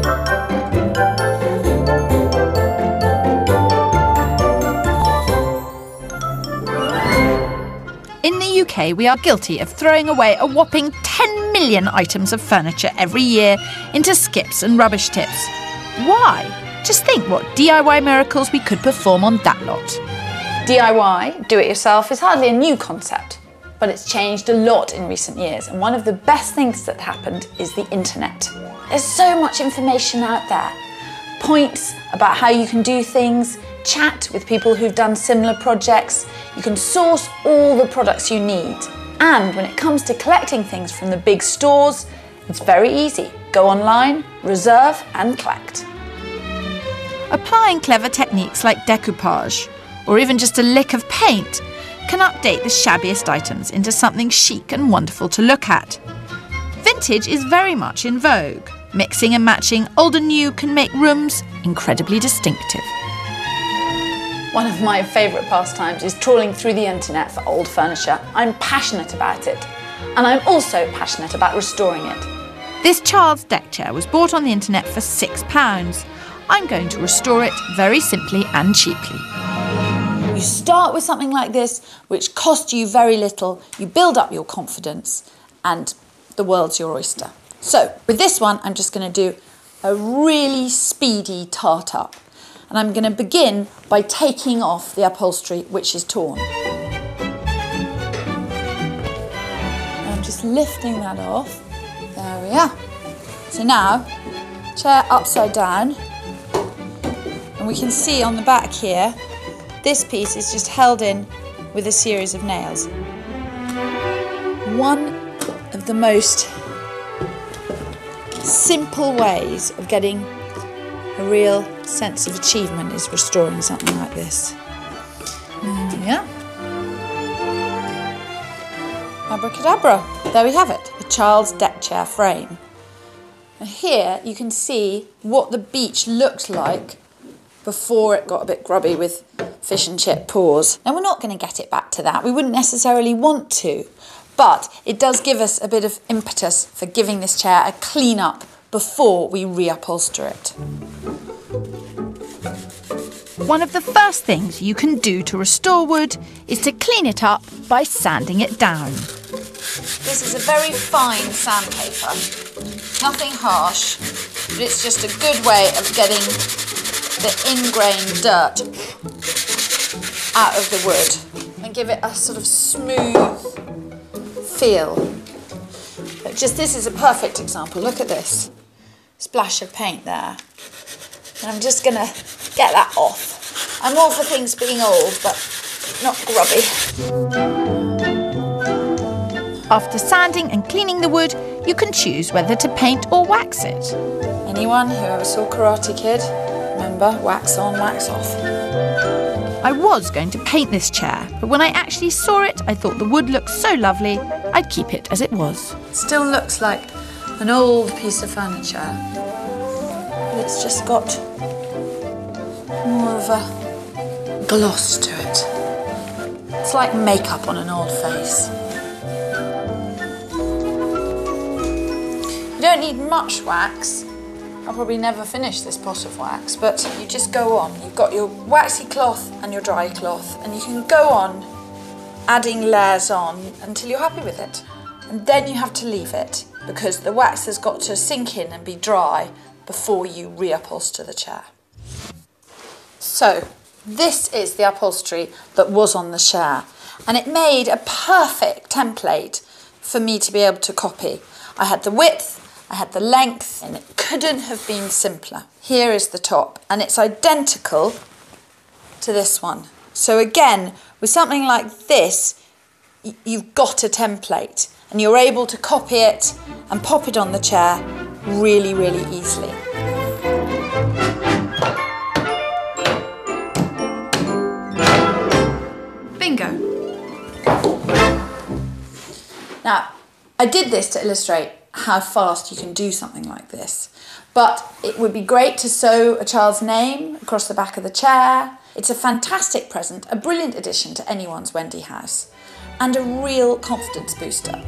In the UK, we are guilty of throwing away a whopping 10 million items of furniture every year into skips and rubbish tips. Why? Just think what DIY miracles we could perform on that lot. DIY, do it yourself, is hardly a new concept, but it's changed a lot in recent years, and one of the best things that happened is the internet. There's so much information out there. Points about how you can do things, chat with people who've done similar projects, you can source all the products you need. And when it comes to collecting things from the big stores, it's very easy. Go online, reserve and collect. Applying clever techniques like decoupage, or even just a lick of paint, can update the shabbiest items into something chic and wonderful to look at. Vintage is very much in vogue. Mixing and matching old and new can make rooms incredibly distinctive. One of my favourite pastimes is trawling through the internet for old furniture. I'm passionate about it, and I'm also passionate about restoring it. This child's deck chair was bought on the internet for £6. I'm going to restore it very simply and cheaply. You start with something like this, which costs you very little, you build up your confidence, and the world's your oyster. So, with this one, I'm just going to do a really speedy tart-up. And I'm going to begin by taking off the upholstery, which is torn. And I'm just lifting that off. There we are. So now, chair upside down. And we can see on the back here, this piece is just held in with a series of nails. One of the most simple ways of getting a real sense of achievement is restoring something like this. There we are. Abracadabra. There we have it, a child's deck chair frame. And here you can see what the beach looked like before it got a bit grubby with fish and chip paws. Now we're not going to get it back to that. We wouldn't necessarily want to, but it does give us a bit of impetus for giving this chair a clean up before we reupholster it. One of the first things you can do to restore wood is to clean it up by sanding it down. This is a very fine sandpaper, nothing harsh, but it's just a good way of getting the ingrained dirt out of the wood and give it a sort of smooth feel. But just this is a perfect example. Look at this. Splash of paint there. And I'm just going to get that off. I'm all for things being old, but not grubby. After sanding and cleaning the wood, you can choose whether to paint or wax it. Anyone who ever saw Karate Kid, remember, wax on, wax off. I was going to paint this chair, but when I actually saw it, I thought the wood looked so lovely, I'd keep it as it was. It still looks like an old piece of furniture, but it's just got more of a gloss to it. It's like makeup on an old face. You don't need much wax. I'll probably never finish this pot of wax, but you just go on. You've got your waxy cloth and your dry cloth, and you can go on adding layers on until you're happy with it. And then you have to leave it, because the wax has got to sink in and be dry before you reupholster the chair. So, this is the upholstery that was on the chair, and it made a perfect template for me to be able to copy. I had the width, I had the length, and it couldn't have been simpler. Here is the top, and it's identical to this one. So again, with something like this, you've got a template, and you're able to copy it and pop it on the chair really, really easily. Bingo. Now, I did this to illustrate how fast you can do something like this. But it would be great to sew a child's name across the back of the chair. It's a fantastic present, a brilliant addition to anyone's Wendy house, and a real confidence booster.